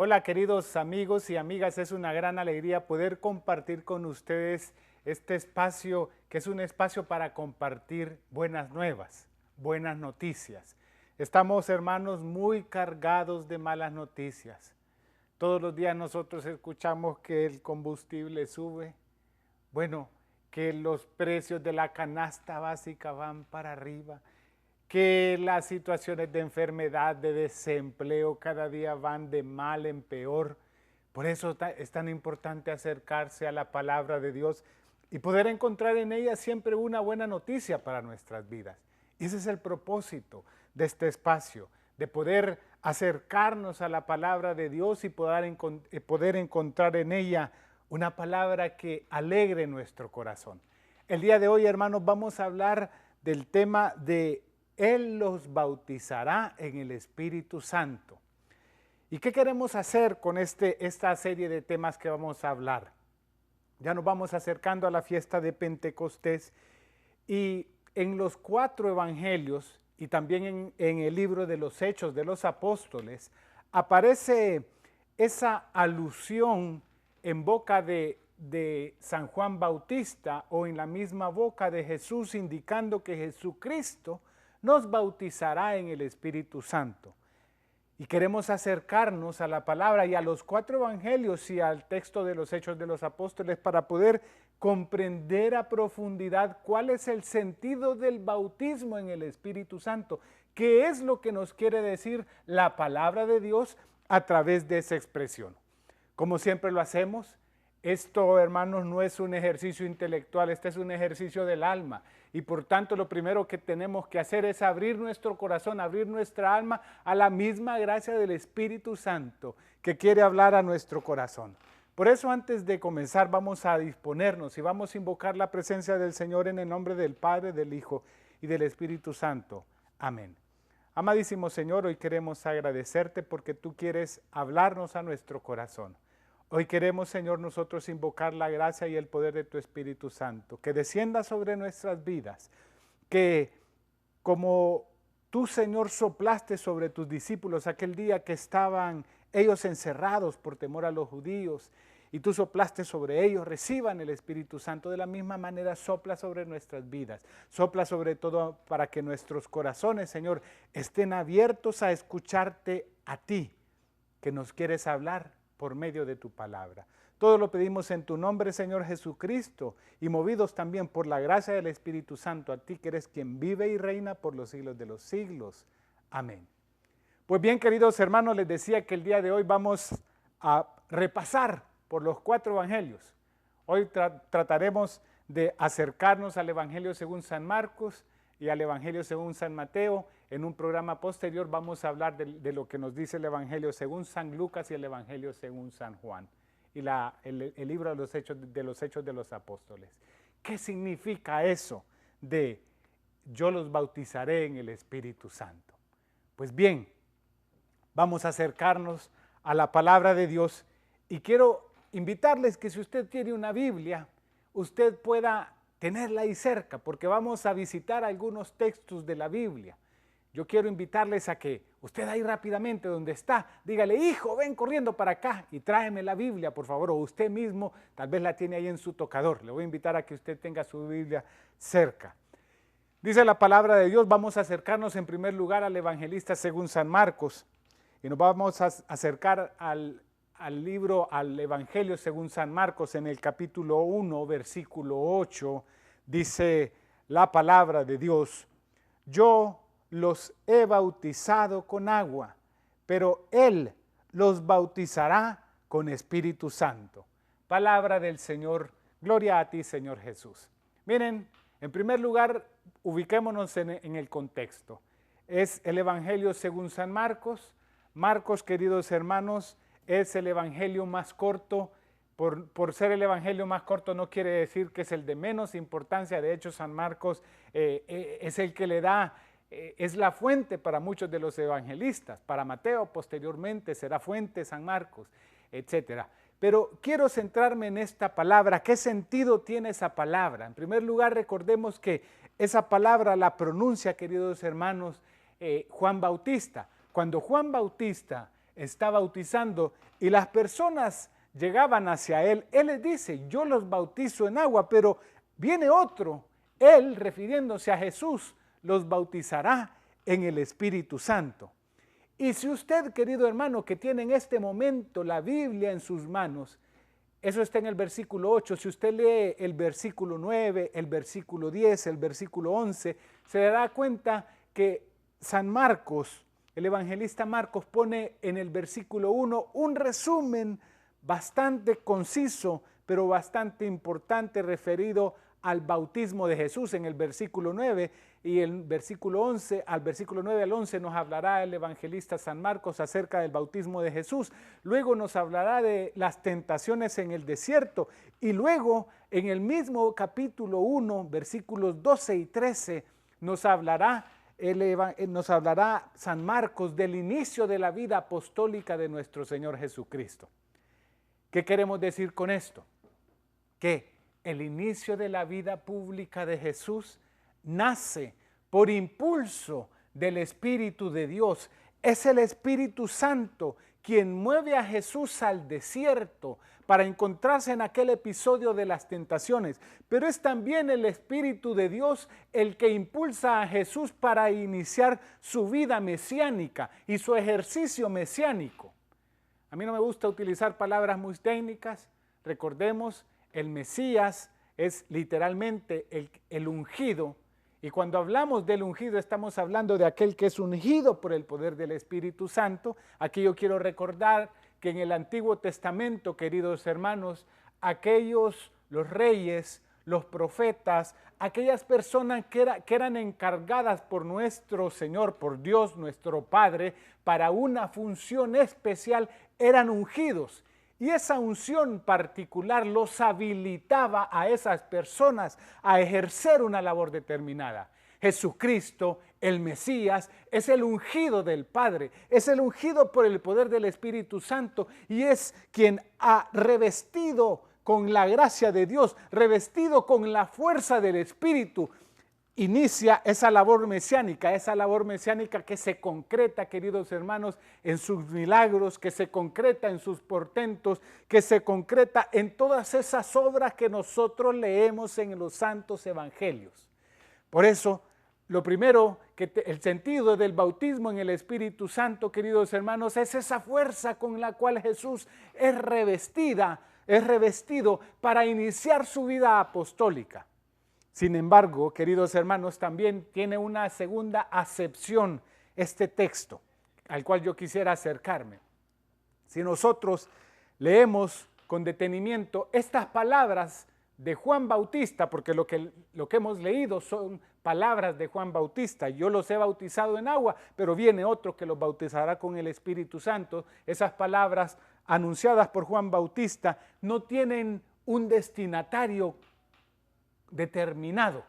Hola queridos amigos y amigas, es una gran alegría poder compartir con ustedes este espacio que es un espacio para compartir buenas nuevas, buenas noticias. Estamos, hermanos, muy cargados de malas noticias. Todos los días nosotros escuchamos que el combustible sube, bueno, que los precios de la canasta básica van para arriba, que las situaciones de enfermedad, de desempleo cada día van de mal en peor. Por eso es tan importante acercarse a la palabra de Dios y poder encontrar en ella siempre una buena noticia para nuestras vidas. Y ese es el propósito de este espacio, de poder acercarnos a la palabra de Dios y poder encontrar en ella una palabra que alegre nuestro corazón. El día de hoy, hermanos, vamos a hablar del tema de Él los bautizará en el Espíritu Santo. ¿Y qué queremos hacer con esta serie de temas que vamos a hablar? Ya nos vamos acercando a la fiesta de Pentecostés y en los 4 evangelios y también en el libro de los Hechos de los Apóstoles aparece esa alusión en boca de San Juan Bautista o en la misma boca de Jesús, indicando que Jesucristo nos bautizará en el Espíritu Santo. Y queremos acercarnos a la palabra y a los 4 evangelios y al texto de los Hechos de los Apóstoles para poder comprender a profundidad cuál es el sentido del bautismo en el Espíritu Santo, qué es lo que nos quiere decir la palabra de Dios a través de esa expresión. Como siempre lo hacemos, esto, hermanos, no es un ejercicio intelectual, este es un ejercicio del alma. Y por tanto, lo primero que tenemos que hacer es abrir nuestro corazón, abrir nuestra alma a la misma gracia del Espíritu Santo que quiere hablar a nuestro corazón. Por eso, antes de comenzar, vamos a disponernos y vamos a invocar la presencia del Señor en el nombre del Padre, del Hijo y del Espíritu Santo. Amén. Amadísimo Señor, hoy queremos agradecerte porque tú quieres hablarnos a nuestro corazón. Hoy queremos, Señor, nosotros invocar la gracia y el poder de tu Espíritu Santo, que descienda sobre nuestras vidas, que como tú, Señor, soplaste sobre tus discípulos aquel día que estaban ellos encerrados por temor a los judíos, y tú soplaste sobre ellos, reciban el Espíritu Santo. De la misma manera sopla sobre nuestras vidas, sopla sobre todo para que nuestros corazones, Señor, estén abiertos a escucharte a ti, que nos quieres hablar por medio de tu palabra. Todo lo pedimos en tu nombre, Señor Jesucristo, y movidos también por la gracia del Espíritu Santo, a ti que eres quien vive y reina por los siglos de los siglos. Amén. Pues bien, queridos hermanos, les decía que el día de hoy vamos a repasar por los 4 evangelios. Hoy trataremos de acercarnos al Evangelio según San Marcos y al Evangelio según San Mateo. En un programa posterior vamos a hablar de lo que nos dice el Evangelio según San Lucas y el Evangelio según San Juan y el libro de los Hechos de los Apóstoles. ¿Qué significa eso de yo los bautizaré en el Espíritu Santo? Pues bien, vamos a acercarnos a la palabra de Dios y quiero invitarles que si usted tiene una Biblia, usted pueda tenerla ahí cerca, porque vamos a visitar algunos textos de la Biblia. Yo quiero invitarles a que usted ahí rápidamente donde está, dígale, hijo, ven corriendo para acá y tráeme la Biblia, por favor, o usted mismo tal vez la tiene ahí en su tocador. Le voy a invitar a que usted tenga su Biblia cerca. Dice la palabra de Dios, vamos a acercarnos en primer lugar al evangelista según San Marcos y nos vamos a acercar al Evangelio según San Marcos en el capítulo 1, versículo 8, dice la palabra de Dios, yo los he bautizado con agua, pero Él los bautizará con Espíritu Santo. Palabra del Señor, gloria a ti, Señor Jesús. Miren, en primer lugar, ubiquémonos en el contexto. Es el Evangelio según San Marcos. Marcos, queridos hermanos, es el evangelio más corto. Por ser el evangelio más corto no quiere decir que es el de menos importancia. De hecho, San Marcos es el que le da, es la fuente para muchos de los evangelistas. Para Mateo posteriormente será fuente San Marcos, etc. Pero quiero centrarme en esta palabra. ¿Qué sentido tiene esa palabra? En primer lugar, recordemos que esa palabra la pronuncia, queridos hermanos, Juan Bautista. Cuando Juan Bautista está bautizando y las personas llegaban hacia él, él les dice, yo los bautizo en agua, pero viene otro, él, refiriéndose a Jesús, los bautizará en el Espíritu Santo. Y si usted, querido hermano, que tiene en este momento la Biblia en sus manos, eso está en el versículo 8, si usted lee el versículo 9, el versículo 10, el versículo 11, se dará cuenta que San Marcos, el evangelista Marcos, pone en el versículo 1 un resumen bastante conciso, pero bastante importante referido al bautismo de Jesús en el versículo 9, y el versículo 11, al versículo 9 al 11 nos hablará el evangelista San Marcos acerca del bautismo de Jesús. Luego nos hablará de las tentaciones en el desierto, y luego en el mismo capítulo 1, versículos 12 y 13, nos hablará San Marcos del inicio de la vida apostólica de nuestro Señor Jesucristo. ¿Qué queremos decir con esto? Que el inicio de la vida pública de Jesús nace por impulso del Espíritu de Dios. Es el Espíritu Santo quien mueve a Jesús al desierto para encontrarse en aquel episodio de las tentaciones. Pero es también el Espíritu de Dios el que impulsa a Jesús para iniciar su vida mesiánica y su ejercicio mesiánico. A mí no me gusta utilizar palabras muy técnicas. Recordemos, el Mesías es literalmente el ungido, y cuando hablamos del ungido estamos hablando de aquel que es ungido por el poder del Espíritu Santo. Aquí yo quiero recordar que en el Antiguo Testamento, queridos hermanos, los reyes, los profetas, aquellas personas que eran encargadas por nuestro Señor, por Dios nuestro Padre, para una función especial, eran ungidos. Y esa unción particular los habilitaba a esas personas a ejercer una labor determinada. Jesucristo, el Mesías, es el ungido del Padre, es el ungido por el poder del Espíritu Santo y es quien ha revestido con la gracia de Dios, revestido con la fuerza del Espíritu, inicia esa labor mesiánica que se concreta, queridos hermanos, en sus milagros, que se concreta en sus portentos, que se concreta en todas esas obras que nosotros leemos en los santos evangelios. Por eso, lo primero, el sentido del bautismo en el Espíritu Santo, queridos hermanos, es esa fuerza con la cual Jesús es revestido para iniciar su vida apostólica. Sin embargo, queridos hermanos, también tiene una segunda acepción este texto, al cual yo quisiera acercarme. Si nosotros leemos con detenimiento estas palabras de Juan Bautista, porque lo que hemos leído son palabras de Juan Bautista, yo los he bautizado en agua, pero viene otro que los bautizará con el Espíritu Santo. Esas palabras anunciadas por Juan Bautista no tienen un destinatario determinado.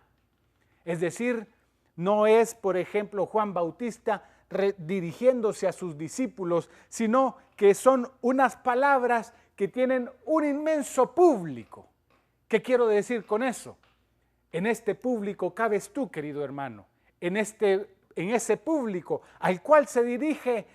Es decir, no es, por ejemplo, Juan Bautista dirigiéndose a sus discípulos, sino que son unas palabras que tienen un inmenso público. ¿Qué quiero decir con eso? En este público cabes tú, querido hermano, en ese público al cual se dirige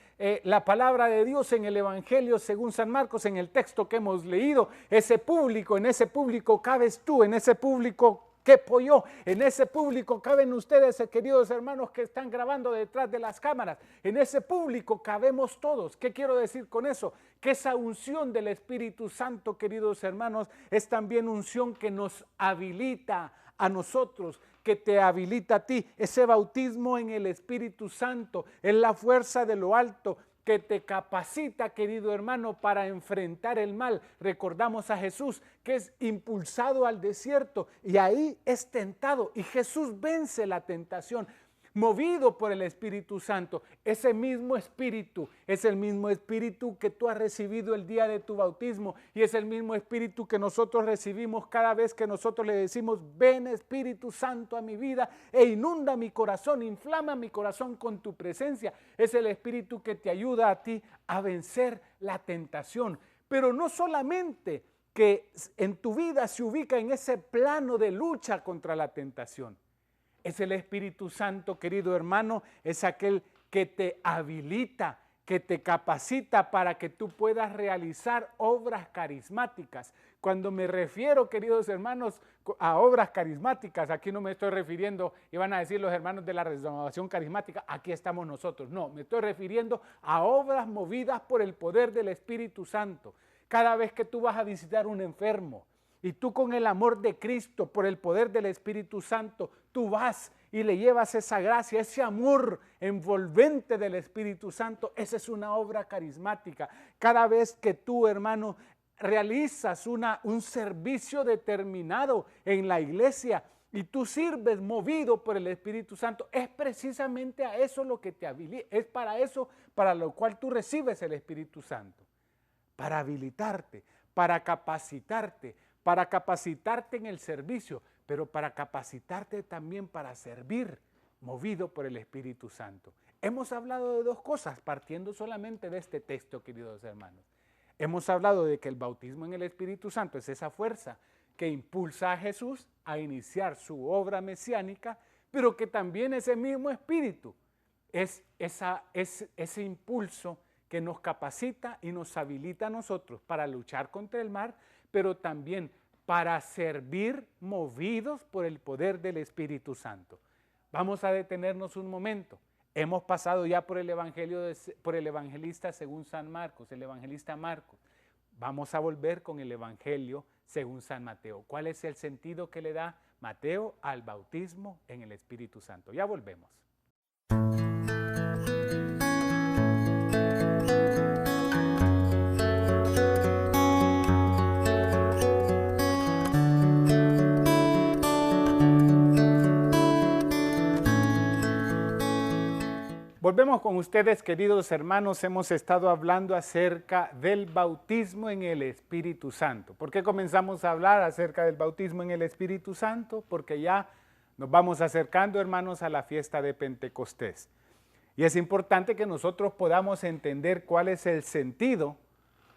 la palabra de Dios en el Evangelio según San Marcos, en el texto que hemos leído. En ese público cabes tú, en ese público quepo yo, en ese público caben ustedes, queridos hermanos que están grabando detrás de las cámaras, en ese público cabemos todos. ¿Qué quiero decir con eso? Que esa unción del Espíritu Santo, queridos hermanos, es también unción que nos habilita a nosotros, que te habilita a ti. Ese bautismo en el Espíritu Santo es la fuerza de lo alto que te capacita, querido hermano, para enfrentar el mal. Recordamos a Jesús que es impulsado al desierto y ahí es tentado y Jesús vence la tentación. Movido por el Espíritu Santo. Ese mismo Espíritu es el mismo Espíritu que tú has recibido el día de tu bautismo y es el mismo Espíritu que nosotros recibimos cada vez que nosotros le decimos: ven Espíritu Santo a mi vida e inunda mi corazón, inflama mi corazón con tu presencia. Es el Espíritu que te ayuda a ti a vencer la tentación, pero no solamente que en tu vida se ubica en ese plano de lucha contra la tentación. Es el Espíritu Santo, querido hermano, es aquel que te habilita, que te capacita para que tú puedas realizar obras carismáticas. Cuando me refiero, queridos hermanos, a obras carismáticas, aquí no me estoy refiriendo, iban a decir los hermanos de la renovación carismática, aquí estamos nosotros. No, me estoy refiriendo a obras movidas por el poder del Espíritu Santo. Cada vez que tú vas a visitar un enfermo y tú con el amor de Cristo, por el poder del Espíritu Santo, tú vas y le llevas esa gracia, ese amor envolvente del Espíritu Santo, esa es una obra carismática. Cada vez que tú, hermano, realizas un servicio determinado en la iglesia y tú sirves movido por el Espíritu Santo, es precisamente a eso lo que te habilita, es para eso para lo cual tú recibes el Espíritu Santo, para habilitarte, para capacitarte en el servicio, pero para capacitarte también para servir, movido por el Espíritu Santo. Hemos hablado de dos cosas, partiendo solamente de este texto, queridos hermanos. Hemos hablado de que el bautismo en el Espíritu Santo es esa fuerza que impulsa a Jesús a iniciar su obra mesiánica, pero que también ese mismo Espíritu es ese impulso que nos capacita y nos habilita a nosotros para luchar contra el mal, pero también para servir movidos por el poder del Espíritu Santo. Vamos a detenernos un momento. Hemos pasado ya por el evangelista según San Marcos, el evangelista Marcos. Vamos a volver con el evangelio según San Mateo. ¿Cuál es el sentido que le da Mateo al bautismo en el Espíritu Santo? Ya volvemos. Volvemos con ustedes, queridos hermanos. Hemos estado hablando acerca del bautismo en el Espíritu Santo. ¿Por qué comenzamos a hablar acerca del bautismo en el Espíritu Santo? Porque ya nos vamos acercando, hermanos, a la fiesta de Pentecostés. Y es importante que nosotros podamos entender cuál es el sentido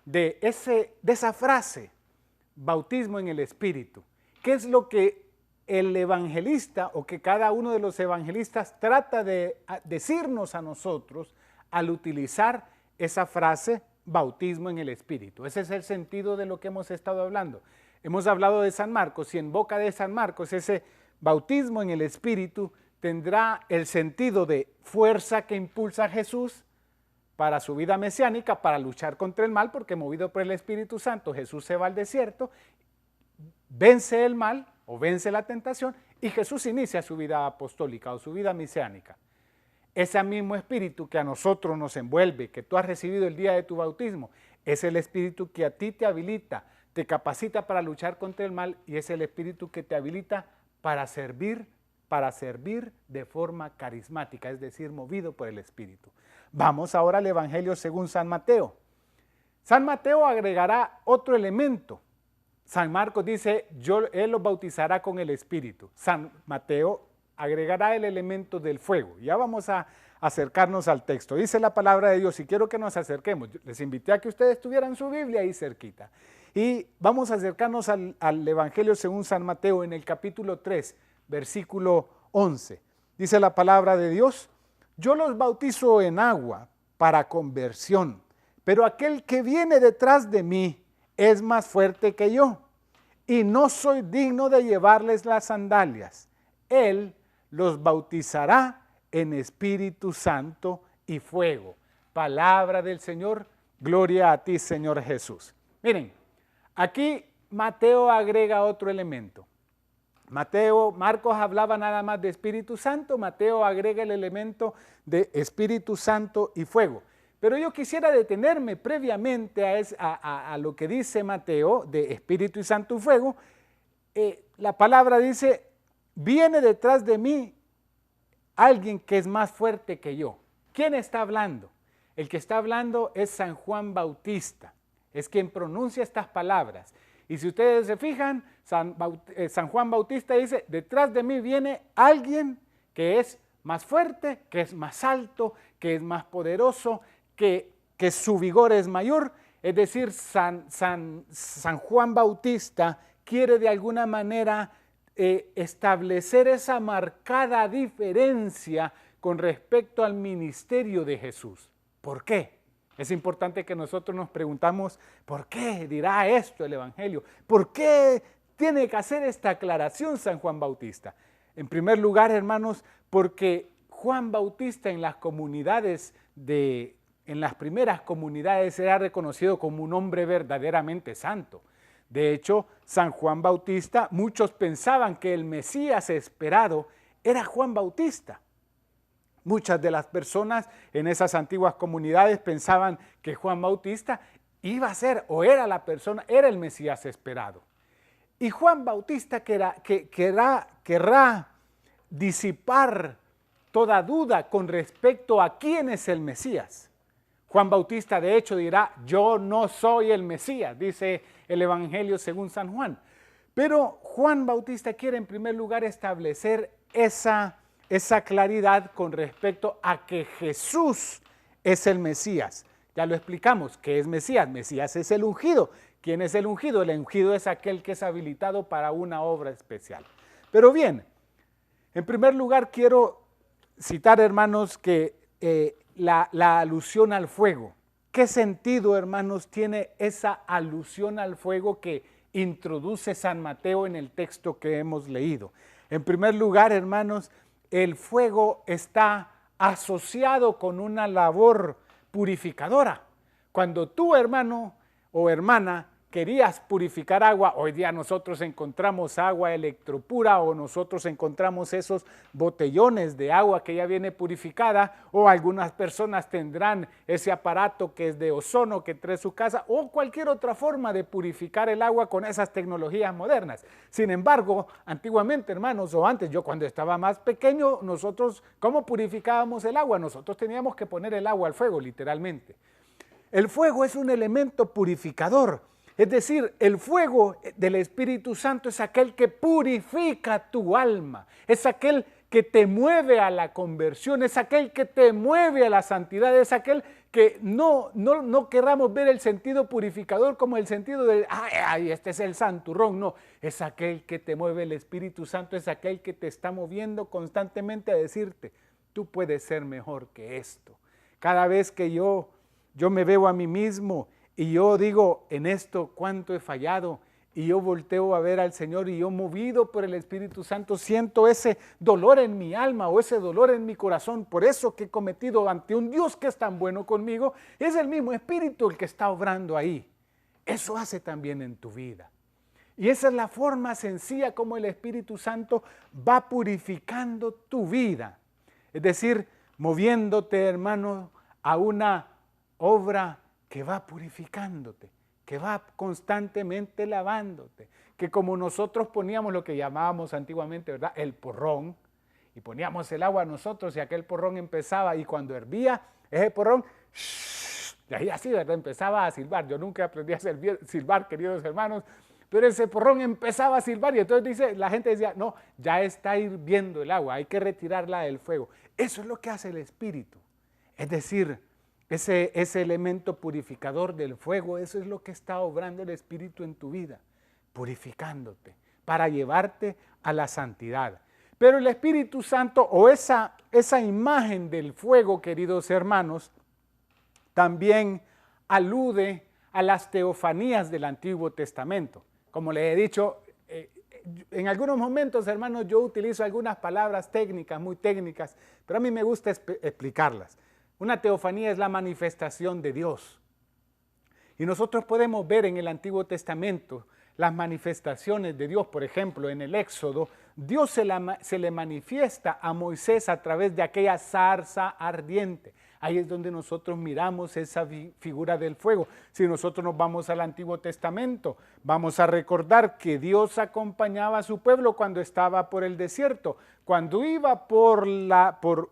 de esa frase, bautismo en el Espíritu. ¿Qué es lo que el evangelista o que cada uno de los evangelistas trata de decirnos a nosotros al utilizar esa frase bautismo en el Espíritu? Ese es el sentido de lo que hemos estado hablando. Hemos hablado de San Marcos y en boca de San Marcos ese bautismo en el Espíritu tendrá el sentido de fuerza que impulsa a Jesús para su vida mesiánica, para luchar contra el mal, porque movido por el Espíritu Santo Jesús se va al desierto, vence el mal o vence la tentación y Jesús inicia su vida apostólica o su vida mesiánica. Ese mismo espíritu que a nosotros nos envuelve, que tú has recibido el día de tu bautismo, es el espíritu que a ti te habilita, te capacita para luchar contra el mal y es el espíritu que te habilita para servir de forma carismática, es decir, movido por el Espíritu. Vamos ahora al Evangelio según San Mateo. San Mateo agregará otro elemento. San Marcos dice, Él los bautizará con el Espíritu. San Mateo agregará el elemento del fuego. Ya vamos a acercarnos al texto. Dice la palabra de Dios y quiero que nos acerquemos. Les invité a que ustedes tuvieran su Biblia ahí cerquita. Y vamos a acercarnos al Evangelio según San Mateo en el capítulo 3, versículo 11. Dice la palabra de Dios, yo los bautizo en agua para conversión, pero aquel que viene detrás de mí es más fuerte que yo, y no soy digno de llevarles las sandalias. Él los bautizará en Espíritu Santo y fuego. Palabra del Señor, gloria a ti, Señor Jesús. Miren, aquí Mateo agrega otro elemento. Marcos hablaba nada más de Espíritu Santo, Mateo agrega el elemento de Espíritu Santo y fuego. Pero yo quisiera detenerme previamente a lo que dice Mateo de Espíritu y Santo y fuego. La palabra dice, viene detrás de mí alguien que es más fuerte que yo. ¿Quién está hablando? El que está hablando es San Juan Bautista, es quien pronuncia estas palabras. Y si ustedes se fijan, San Juan Bautista dice, detrás de mí viene alguien que es más fuerte, que es más alto, que es más poderoso, que su vigor es mayor. Es decir, San Juan Bautista quiere de alguna manera establecer esa marcada diferencia con respecto al ministerio de Jesús. ¿Por qué? Es importante que nosotros nos preguntamos, ¿por qué dirá esto el Evangelio? ¿Por qué tiene que hacer esta aclaración San Juan Bautista? En primer lugar, hermanos, porque Juan Bautista en las comunidades en las primeras comunidades era reconocido como un hombre verdaderamente santo. De hecho, San Juan Bautista, muchos pensaban que el Mesías esperado era Juan Bautista. Muchas de las personas en esas antiguas comunidades pensaban que Juan Bautista iba a ser o era la persona, era el Mesías esperado. Y Juan Bautista querrá disipar toda duda con respecto a quién es el Mesías. Juan Bautista de hecho dirá, yo no soy el Mesías, dice el Evangelio según San Juan. Pero Juan Bautista quiere en primer lugar establecer esa claridad con respecto a que Jesús es el Mesías. Ya lo explicamos, ¿qué es Mesías? Mesías es el ungido. ¿Quién es el ungido? El ungido es aquel que es habilitado para una obra especial. Pero bien, en primer lugar quiero citar, hermanos, que la alusión al fuego. ¿Qué sentido, hermanos, tiene esa alusión al fuego que introduce San Mateo en el texto que hemos leído? En primer lugar, hermanos, el fuego está asociado con una labor purificadora. Cuando tú, hermano o hermana, querías purificar agua, hoy día nosotros encontramos agua electropura o nosotros encontramos esos botellones de agua que ya viene purificada, o algunas personas tendrán ese aparato que es de ozono que trae su casa, o cualquier otra forma de purificar el agua con esas tecnologías modernas. Sin embargo, antiguamente, hermanos, o antes, yo cuando estaba más pequeño, nosotros, ¿cómo purificábamos el agua? Nosotros teníamos que poner el agua al fuego, literalmente. El fuego es un elemento purificador. Es decir, el fuego del Espíritu Santo es aquel que purifica tu alma, es aquel que te mueve a la conversión, es aquel que te mueve a la santidad, es aquel que no querramos ver el sentido purificador como el sentido de, ay, este es el santurrón, no, es aquel que te mueve el Espíritu Santo, es aquel que te está moviendo constantemente a decirte, tú puedes ser mejor que esto. Cada vez que yo me veo a mí mismo y yo digo, en esto cuánto he fallado, y yo volteo a ver al Señor y yo movido por el Espíritu Santo siento ese dolor en mi alma o ese dolor en mi corazón por eso que he cometido ante un Dios que es tan bueno conmigo. Es el mismo Espíritu el que está obrando ahí. Eso hace también en tu vida. Y esa es la forma sencilla como el Espíritu Santo va purificando tu vida. Es decir, moviéndote, hermano, a una obra que va purificándote, que va constantemente lavándote, que como nosotros poníamos lo que llamábamos antiguamente, ¿verdad?, el porrón, y poníamos el agua nosotros y aquel porrón empezaba, y cuando hervía ese porrón, y ahí así, ¿verdad?, empezaba a silbar. Yo nunca aprendí a silbar, queridos hermanos, pero ese porrón empezaba a silbar y entonces la gente decía, no, ya está hirviendo el agua, hay que retirarla del fuego. Eso es lo que hace el Espíritu, es decir, ese elemento purificador del fuego, eso es lo que está obrando el Espíritu en tu vida, purificándote para llevarte a la santidad. Pero el Espíritu Santo o esa imagen del fuego, queridos hermanos, también alude a las teofanías del Antiguo Testamento. Como les he dicho, en algunos momentos, hermanos, yo utilizo algunas palabras técnicas, muy técnicas, pero a mí me gusta explicarlas. Una teofanía es la manifestación de Dios. Y nosotros podemos ver en el Antiguo Testamento las manifestaciones de Dios. Por ejemplo, en el Éxodo, Dios se le manifiesta a Moisés a través de aquella zarza ardiente. Ahí es donde nosotros miramos esa figura del fuego. Si nosotros nos vamos al Antiguo Testamento, vamos a recordar que Dios acompañaba a su pueblo cuando estaba por el desierto. Cuando iba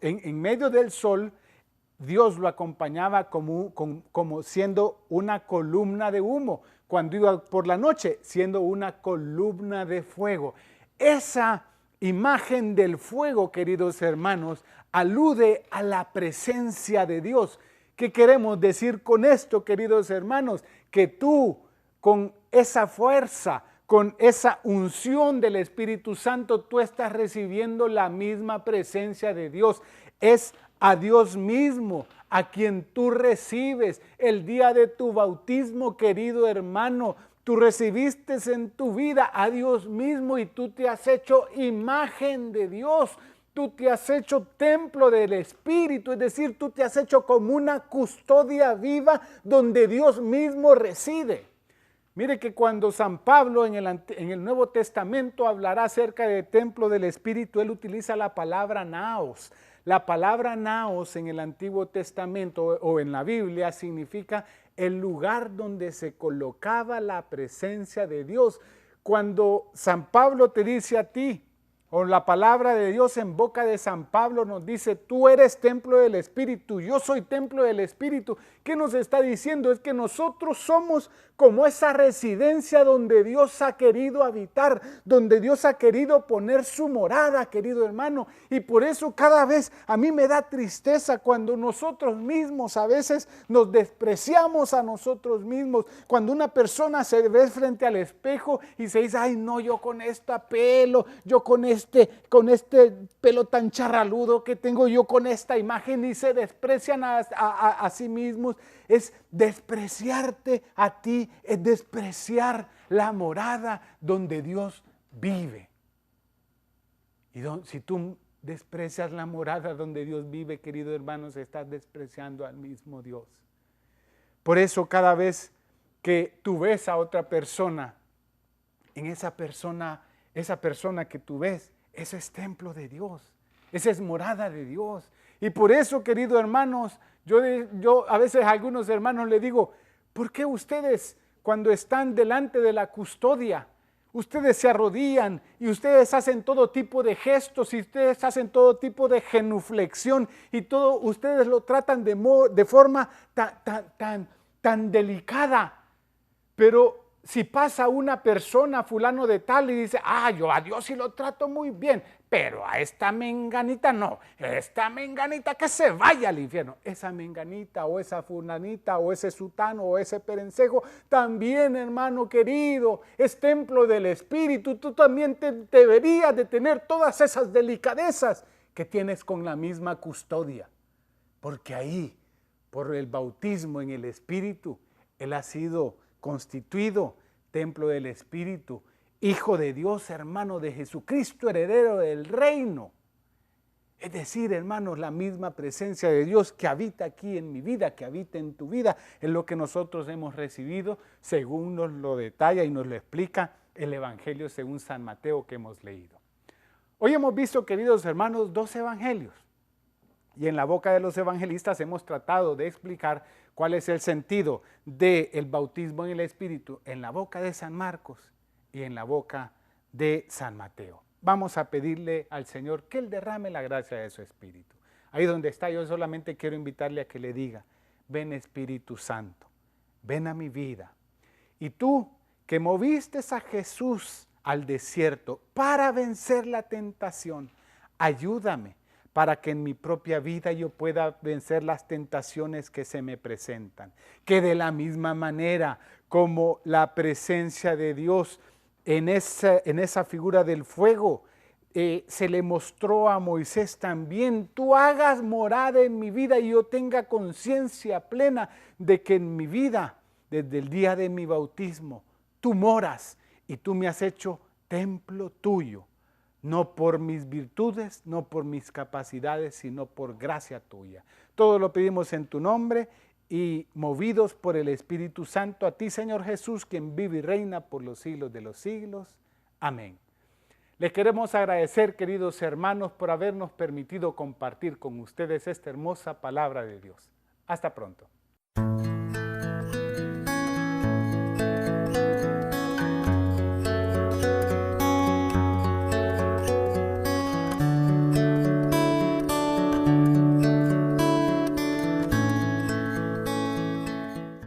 en medio del sol, Dios lo acompañaba como siendo una columna de humo. Cuando iba por la noche, siendo una columna de fuego. Esa imagen del fuego, queridos hermanos, alude a la presencia de Dios. ¿Qué queremos decir con esto, queridos hermanos? Que tú, con esa fuerza, con esa unción del Espíritu Santo, tú estás recibiendo la misma presencia de Dios. Es a Dios mismo, a quien tú recibes el día de tu bautismo, querido hermano. Tú recibiste en tu vida a Dios mismo y tú te has hecho imagen de Dios. Tú te has hecho templo del Espíritu, es decir, tú te has hecho como una custodia viva donde Dios mismo reside. Mire que cuando San Pablo en el Nuevo Testamento hablará acerca del templo del Espíritu, él utiliza la palabra naos. La palabra naos en el Antiguo Testamento o en la Biblia significa el lugar donde se colocaba la presencia de Dios. Cuando San Pablo te dice a ti, o la palabra de Dios en boca de San Pablo nos dice, tú eres templo del Espíritu, yo soy templo del Espíritu. ¿Qué nos está diciendo? Es que nosotros somos como esa residencia donde Dios ha querido habitar, donde Dios ha querido poner su morada, querido hermano. Y por eso cada vez a mí me da tristeza cuando nosotros mismos a veces nos despreciamos a nosotros mismos. Cuando una persona se ve frente al espejo y se dice, ay no, yo con este pelo, yo con este pelo tan charraludo que tengo, yo con esta imagen, y se desprecian a sí mismos. Es despreciarte a ti, es despreciar la morada donde Dios vive. Y si tú desprecias la morada donde Dios vive, querido hermano, estás despreciando al mismo Dios. Por eso cada vez que tú ves a otra persona, en esa persona que tú ves, ese es templo de Dios, esa es morada de Dios. Y por eso, queridos hermanos, yo a veces a algunos hermanos les digo, ¿por qué ustedes cuando están delante de la custodia, ustedes se arrodillan y ustedes hacen todo tipo de gestos y ustedes hacen todo tipo de genuflexión y todo, ustedes lo tratan de forma tan delicada? Pero si pasa una persona, fulano de tal, y dice, yo a Dios sí lo trato muy bien, pero a esta menganita no, esta menganita que se vaya al infierno. Esa menganita o esa fulanita o ese sutano o ese perencejo también, hermano querido, es templo del Espíritu. Tú también deberías de tener todas esas delicadezas que tienes con la misma custodia, porque ahí, por el bautismo en el Espíritu, Él ha sido constituido templo del Espíritu, Hijo de Dios, hermano de Jesucristo, heredero del reino. Es decir, hermanos, la misma presencia de Dios que habita aquí en mi vida, que habita en tu vida, es lo que nosotros hemos recibido, según nos lo detalla y nos lo explica el Evangelio según San Mateo que hemos leído. Hoy hemos visto, queridos hermanos, 2 evangelios. Y en la boca de los evangelistas hemos tratado de explicar cuál es el sentido del bautismo en el Espíritu en la boca de San Marcos y en la boca de San Mateo. Vamos a pedirle al Señor que Él derrame la gracia de su Espíritu. Ahí donde está, yo solamente quiero invitarle a que le diga, ven Espíritu Santo, ven a mi vida. Y tú que moviste a Jesús al desierto para vencer la tentación, ayúdame para que en mi propia vida yo pueda vencer las tentaciones que se me presentan. Que de la misma manera como la presencia de Dios en esa figura del fuego se le mostró a Moisés también, tú hagas morada en mi vida y yo tenga conciencia plena de que en mi vida, desde el día de mi bautismo, tú moras y tú me has hecho templo tuyo. No por mis virtudes, no por mis capacidades, sino por gracia tuya. Todo lo pedimos en tu nombre y movidos por el Espíritu Santo, a ti, Señor Jesús, quien vive y reina por los siglos de los siglos. Amén. Les queremos agradecer, queridos hermanos, por habernos permitido compartir con ustedes esta hermosa palabra de Dios. Hasta pronto.